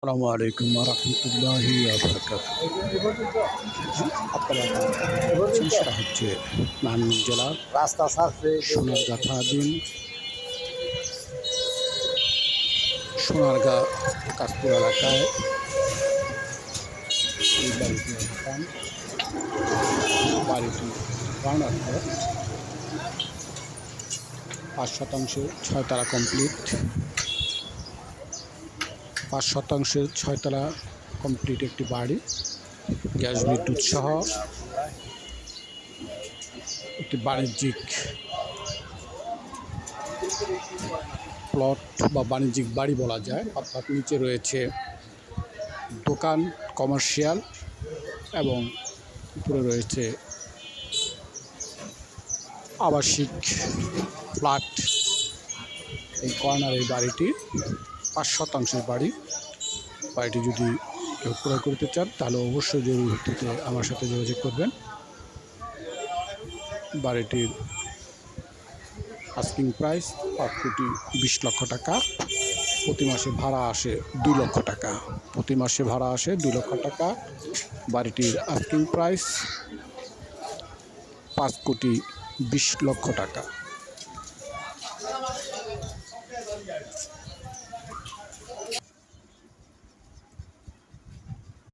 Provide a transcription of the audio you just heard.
আসসালামু আলাইকুম রহমতুল্লাহি আপনারা সেটা হচ্ছে নারায়ণগঞ্জ জেলার রাস্তা ছাড়ছে সোনারগাঁ থানাধীন সোনারগাঁ কাশপুর এলাকায় এই বাড়িটি অবস্থান। বাড়িটি কর্নার ঘর, 5% 6 তলা কমপ্লিট, 5% 6 তলা কমপ্লিট একটি বাড়ি, গ্যাস বিদ্যুৎ সহ একটি বাণিজ্যিক প্লট বা বাণিজ্যিক বাড়ি বলা যায়। অর্থাৎ নিচে রয়েছে দোকান, কমার্শিয়াল এবং উপরে রয়েছে আবাসিক ফ্ল্যাট। এই কর্নার বাড়িটি 5% বাড়ি। বাড়িটি যদি কেউ ক্রয় করতে চান তাহলে অবশ্যই জরুরি ভিত্তিতে আমার সাথে যোগাযোগ করবেন। বাড়িটির আস্কিং প্রাইস 5,20,00,000 টাকা। প্রতি মাসে ভাড়া আসে 2 লক্ষ টাকা। প্রতি মাসে ভাড়া আসে 2 লক্ষ টাকা। বাড়িটির আস্কিং প্রাইস 5,20,00,000 টাকা।